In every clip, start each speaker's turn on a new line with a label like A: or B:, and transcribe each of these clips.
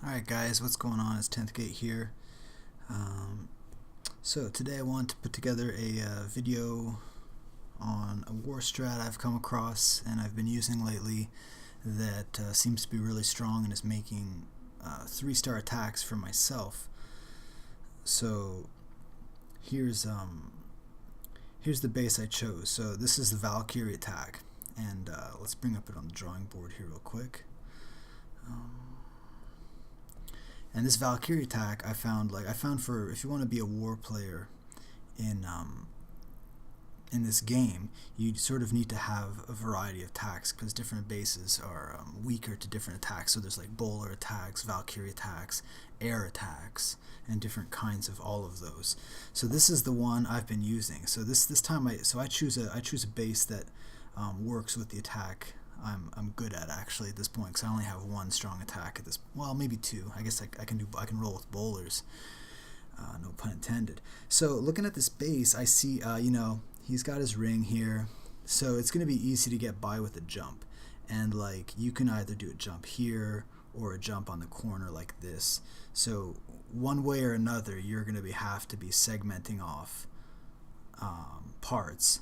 A: Alright guys, what's going on? It's 10th Gate here. So today I want to put together a video on a war strat I've come across and I've been using lately that seems to be really strong and is making 3-star attacks for myself. So here's the base I chose. So this is the Valkyrie attack, and let's bring up it on the drawing board here real quick. And this Valkyrie attack I found for if you want to be a war player in this game, you sort of need to have a variety of attacks because different bases are weaker to different attacks. So there's like bowler attacks, Valkyrie attacks, air attacks, and different kinds of all of those. So this is the one I've been using. So this time I choose a base that works with the attack I'm good at actually at this point, because I only have one strong attack at this. Well, maybe two. I guess I can roll with bowlers. No pun intended. So looking at this base, I see he's got his ring here, so it's going to be easy to get by with a jump. And like you can either do a jump here or a jump on the corner like this. So one way or another, you're going to have to be segmenting off parts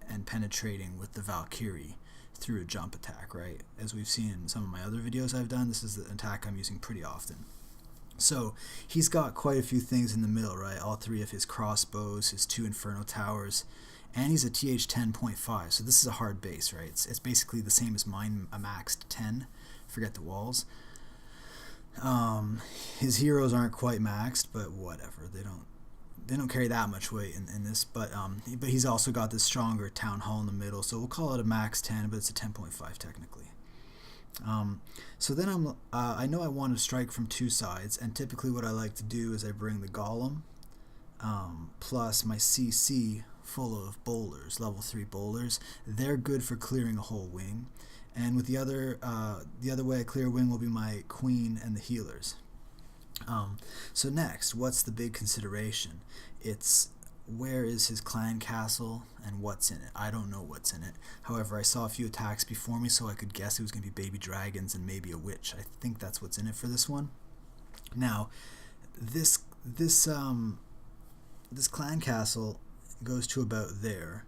A: and penetrating with the Valkyrie through a jump attack, right? As we've seen in some of my other videos I've done, this is the attack I'm using pretty often. So he's got quite a few things in the middle, right? All three of his crossbows, his 2 Inferno Towers, and he's a TH10.5, so this is a hard base, right? It's basically the same as mine, a maxed 10. Forget the walls. His heroes aren't quite maxed, but whatever. They don't carry that much weight in this, but he's also got this stronger Town Hall in the middle, so we'll call it a max 10, but it's a 10.5 technically. So then I know I want to strike from two sides, and typically what I like to do is I bring the Golem plus my CC full of bowlers, level 3 bowlers. They're good for clearing a whole wing, and with the other way I clear a wing will be my Queen and the healers. So next, what's the big consideration? It's where is his clan castle and what's in it. I don't know what's in it. However, I saw a few attacks before me, so I could guess it was going to be baby dragons and maybe a witch. I think that's what's in it for this one. Now, this clan castle goes to about there.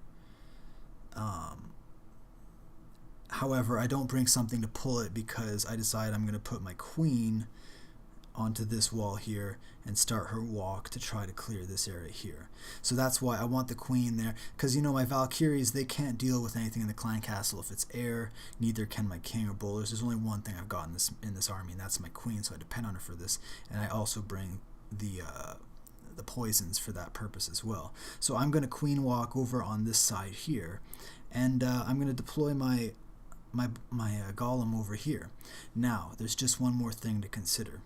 A: However, I don't bring something to pull it because I decide I'm going to put my queen onto this wall here and start her walk to try to clear this area here. So that's why I want the queen there, because my Valkyries, they can't deal with anything in the clan castle if it's air. Neither can my king or bowlers. There's only one thing I've got in this army, and that's my queen, so I depend on her for this. And I also bring the poisons for that purpose as well. So I'm going to queen walk over on this side here, and I'm going to deploy my golem over here. Now there's just one more thing to consider.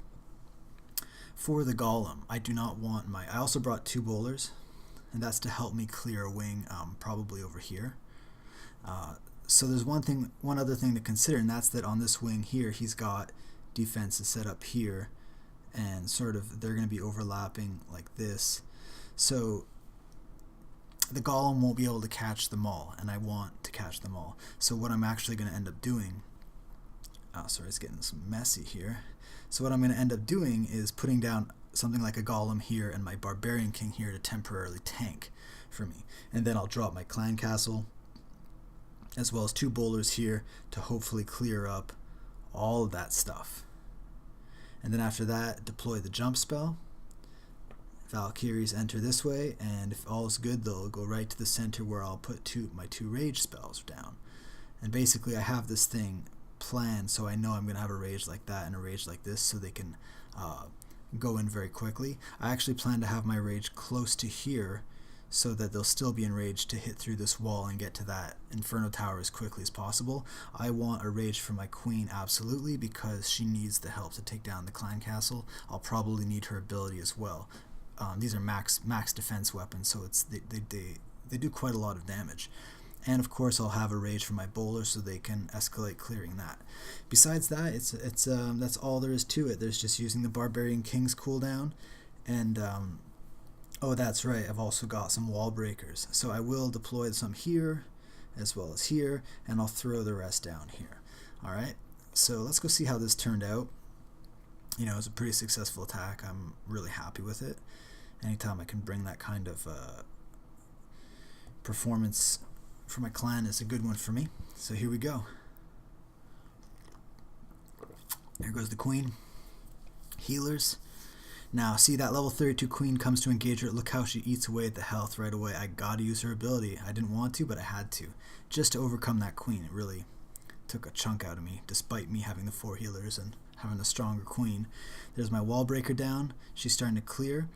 A: For the golem, I do not want I also brought 2 bowlers, and that's to help me clear a wing, probably over here. So there's one other thing to consider, and that's that on this wing here, he's got defenses set up here, and sort of they're going to be overlapping like this. So the golem won't be able to catch them all, and I want to catch them all. So what I'm actually going to end up doing, sorry, it's getting some messy here. So what I'm going to end up doing is putting down something like a golem here and my barbarian king here to temporarily tank for me. And then I'll drop my clan castle as well as 2 bowlers here to hopefully clear up all of that stuff. And then after that, deploy the jump spell. Valkyries enter this way, and if all is good, they'll go right to the center where I'll put my 2 rage spells down. And basically I have this thing plan, so I know I'm going to have a rage like that and a rage like this, so they can go in very quickly. I actually plan to have my rage close to here so that they'll still be enraged to hit through this wall and get to that Inferno Tower as quickly as possible. I want a rage for my queen absolutely, because she needs the help to take down the clan castle. I'll probably need her ability as well. These are max defense weapons, so they do quite a lot of damage. And of course I'll have a rage for my bowler so they can escalate clearing that. Besides that, that's all there is to it. There's just using the Barbarian King's cooldown, and oh, that's right, I've also got some wall breakers. So I will deploy some here as well as here, and I'll throw the rest down here. Alright, so let's go see how this turned out. it was a pretty successful attack. I'm really happy with it. Anytime I can bring that kind of performance for my clan is a good one for me. So here we go. There goes the queen. Healers. Now, see that level 32 queen comes to engage her. Look how she eats away at the health right away. I gotta use her ability. I didn't want to, but I had to. Just to overcome that queen. It really took a chunk out of me, despite me having the 4 healers and having a stronger queen. There's my wall breaker down. She's starting to clear.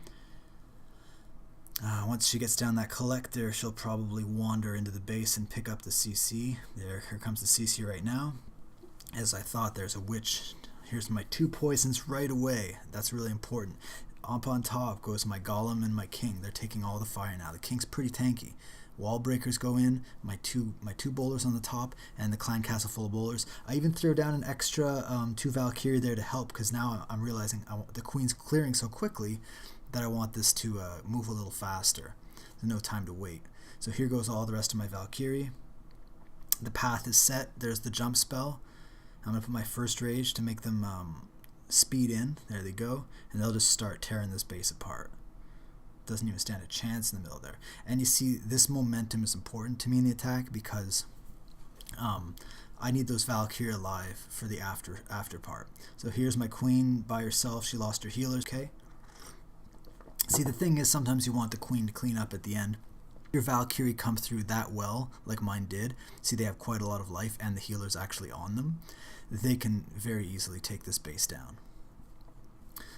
A: Once she gets down that collector, she'll probably wander into the base and pick up the CC. Here comes the CC right now. As I thought, there's a witch. Here's my 2 poisons right away. That's really important. Up on top goes my golem and my king. They're taking all the fire now. The king's pretty tanky. Wall breakers go in, my two bowlers on the top, and the clan castle full of bowlers. I even throw down an extra 2 valkyrie there to help, because now I'm realizing the queen's clearing so quickly that I want this to move a little faster. There's no time to wait. So here goes all the rest of my valkyrie. The path is set. There's the jump spell. I'm going to put my first rage to make them speed in. There they go. And they'll just start tearing this base apart. Doesn't even stand a chance in the middle there. And you see, this momentum is important to me in the attack, because I need those Valkyrie alive for the after part. So here's my queen by herself. She lost her healers. Okay. See, the thing is, sometimes you want the queen to clean up at the end. Your Valkyrie come through that well, like mine did. See, they have quite a lot of life, and the healer's actually on them. They can very easily take this base down.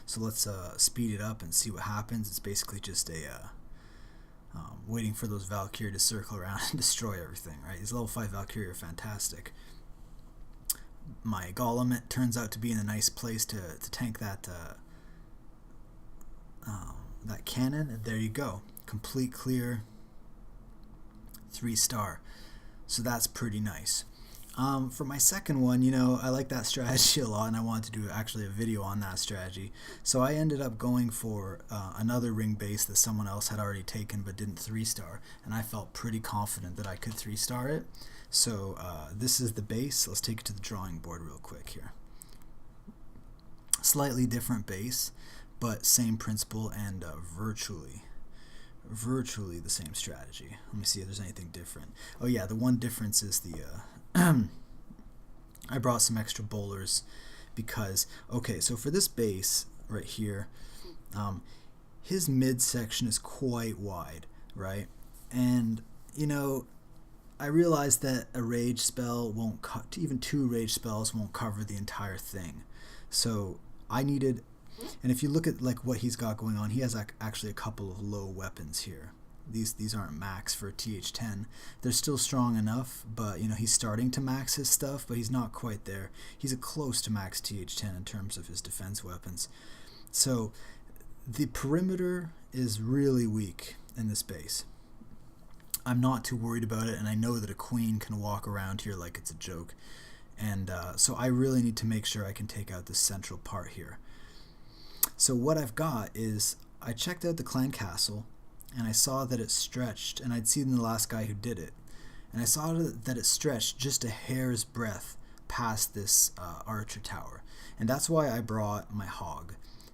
A: So let's speed it up and see what happens. It's basically just a waiting for those Valkyrie to circle around and destroy everything, right? These level 5 Valkyrie are fantastic. My golem, it turns out to be in a nice place to tank that that cannon. And there you go. Complete clear. 3-star. So that's pretty nice. For my second one, I like that strategy a lot, and I wanted to do actually a video on that strategy. So I ended up going for another ring base that someone else had already taken but didn't 3-star, and I felt pretty confident that I could 3-star it. So this is the base. Let's take it to the drawing board real quick here. Slightly different base, but same principle and virtually the same strategy. Let me see if there's anything different. Oh yeah, the one difference is the I brought some extra bowlers because, okay, so for this base right here, his midsection is quite wide, right? And I realized that a rage spell won't even 2 rage spells won't cover the entire thing. So I needed, and if you look at like what he's got going on, he has actually a couple of low weapons here. These aren't max for TH10. They're still strong enough, but he's starting to max his stuff, but he's not quite there. He's a close to max TH10 in terms of his defense weapons. So the perimeter is really weak in this base. I'm not too worried about it, and I know that a queen can walk around here like it's a joke. And so I really need to make sure I can take out this central part here. So what I've got is, I checked out the clan castle, and I saw that it stretched, and I'd seen the last guy who did it, and I saw that it stretched just a hair's breadth past this archer tower, and that's why I brought my hog,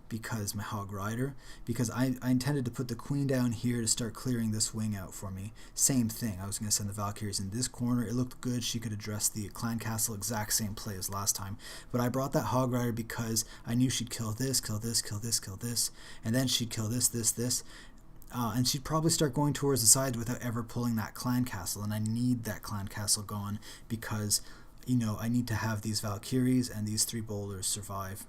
A: because my hog rider, because I intended to put the queen down here to start clearing this wing out for me. Same thing, I was going to send the Valkyries in this corner. It looked good. She could address the clan castle, exact same play as last time, but I brought that hog rider because I knew she'd kill this, kill this, kill this, kill this, and then she'd kill this, this, this. And she'd probably start going towards the side without ever pulling that clan castle, and I need that clan castle gone because, I need to have these Valkyries and these 3 bowlers survive.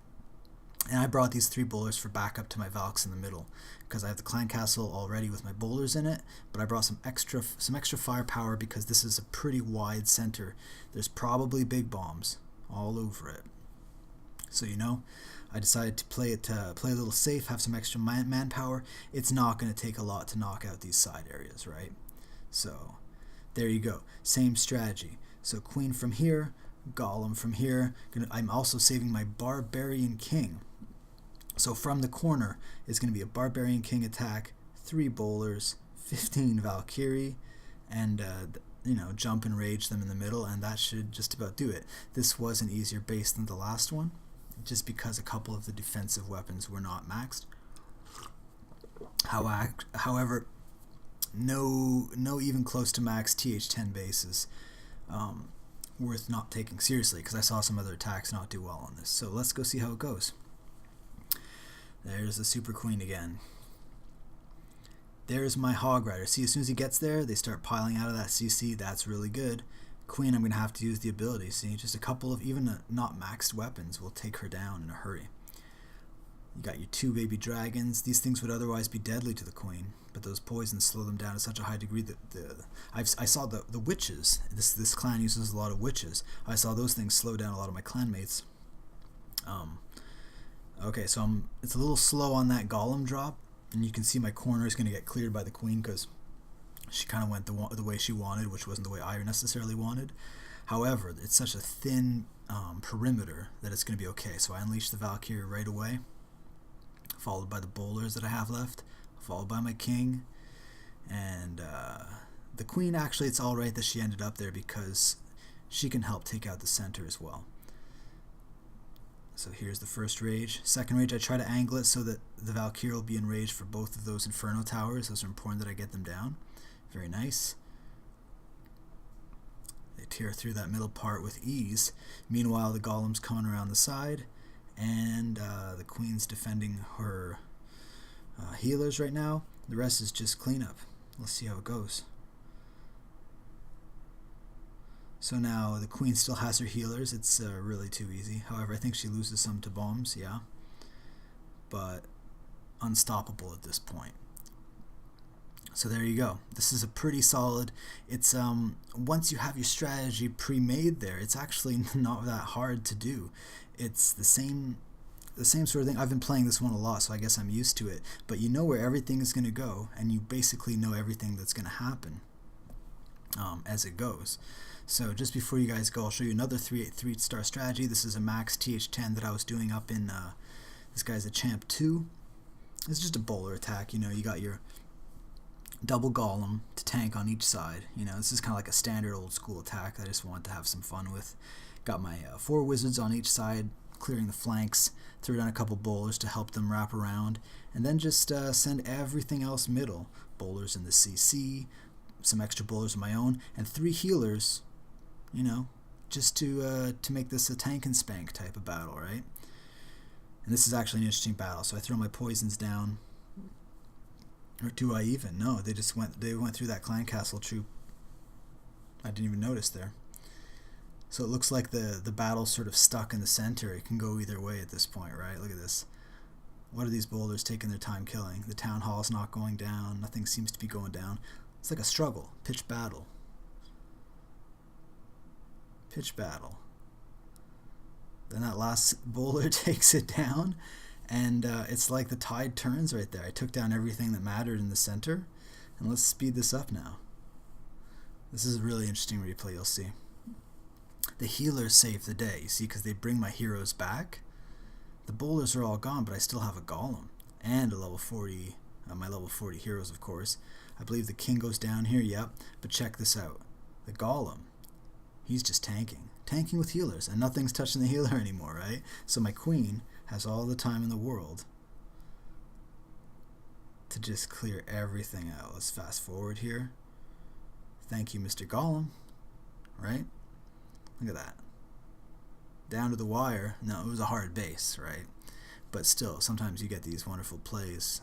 A: And I brought these 3 bowlers for backup to my Valks in the middle, because I have the clan castle already with my bowlers in it, but I brought some extra firepower because this is a pretty wide center. There's probably big bombs all over it. So I decided to play a little safe, have some extra manpower. It's not going to take a lot to knock out these side areas, right? So there you go. Same strategy. So queen from here, golem from here. I'm also saving my barbarian king. So from the corner is going to be a barbarian king attack, 3 bowlers, 15 Valkyrie, and jump and rage them in the middle, and that should just about do it. This was an easier base than the last one. just because a couple of the defensive weapons were not maxed. However, no even close to max TH10 bases worth not taking seriously, because I saw some other attacks not do well on this. So let's go see how it goes. There's the Super Queen again. There's my Hog Rider. See, as soon as he gets there, they start piling out of that CC. That's really good. Queen, I'm going to have to use the ability. See, just a couple of even not maxed weapons will take her down in a hurry. You got your 2 baby dragons. These things would otherwise be deadly to the Queen, but those poisons slow them down to such a high degree that I saw the witches. This clan uses a lot of witches. I saw those things slow down a lot of my clanmates. Okay, so it's a little slow on that golem drop, and you can see my corner is going to get cleared by the Queen because she kind of went the way she wanted, which wasn't the way I necessarily wanted. However, it's such a thin perimeter that it's going to be okay. So I unleash the Valkyrie right away, followed by the bowlers that I have left, followed by my king, and the Queen, actually it's alright that she ended up there because she can help take out the center as well. So here's the first rage. Second rage, I try to angle it so that the Valkyrie will be enraged for both of those Inferno towers. Those are important that I get them down. Very nice. They tear through that middle part with ease. Meanwhile, the Golem's coming around the side, and the Queen's defending her healers right now. The rest is just cleanup. Let's see how it goes. So now the Queen still has her healers. It's really too easy. However, I think she loses some to bombs, yeah. But unstoppable at this point. So there you go. This is a pretty solid. It's once you have your strategy pre-made there, it's actually not that hard to do. It's the same sort of thing. I've been playing this one a lot, so I guess I'm used to it. But you know where everything is going to go, and you basically know everything that's going to happen as it goes. So just before you guys go, I'll show you another 3-star strategy. This is a max TH10 that I was doing up in, this guy's a Champ 2. It's just a bowler attack, you know, you got your double golem to tank on each side. You know, this is kind of like a standard old school attack I just wanted to have some fun with. Got my 4 wizards on each side, clearing the flanks, threw down a couple bowlers to help them wrap around, and then just send everything else middle. Bowlers in the CC, some extra bowlers of my own, and 3 healers, you know, just to make this a tank and spank type of battle, right? And this is actually an interesting battle. So I throw my poisons down, or do I even? No, they went through that clan castle troop. I didn't even notice there. So it looks like the battle's sort of stuck in the center. It can go either way at this point, right? Look at this. What are these boulders taking their time killing? The town hall's not going down. Nothing seems to be going down. It's like a struggle, pitched battle. Pitch battle. Then that last bowler takes it down, and it's like the tide turns right there. I took down everything that mattered in the center, and let's speed this up now. This is a really interesting replay, you'll see. The healers save the day, you see, because they bring my heroes back. The bowlers are all gone, but I still have a golem and a level 40, my level 40 heroes, of course. I believe the king goes down here, yep, but check this out. The golem, he's just tanking with healers, and nothing's touching the healer anymore, right? So my queen has all the time in the world to just clear everything out. Let's fast forward here. Thank you, Mr. Golem, right? Look at that. Down to the wire. No, it was a hard base, right? But still, sometimes you get these wonderful plays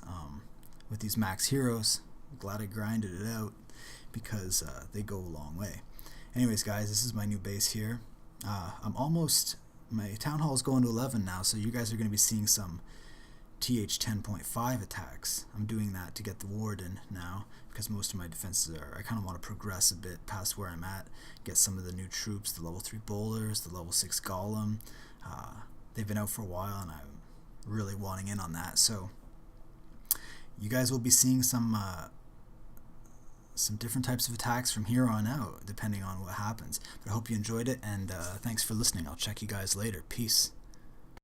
A: with these max heroes. I'm glad I grinded it out because they go a long way. Anyways, guys, this is my new base here. My town hall is going to 11 now, so you guys are going to be seeing some TH10.5 attacks. I'm doing that to get the warden now because most of my defenses are, I kind of want to progress a bit past where I'm at, get some of the new troops, the level 3 bowlers, the level 6 golem. They've been out for a while, and I'm really wanting in on that. So you guys will be seeing some different types of attacks from here on out, depending on what happens. But I hope you enjoyed it, and thanks for listening. I'll check you guys later. Peace.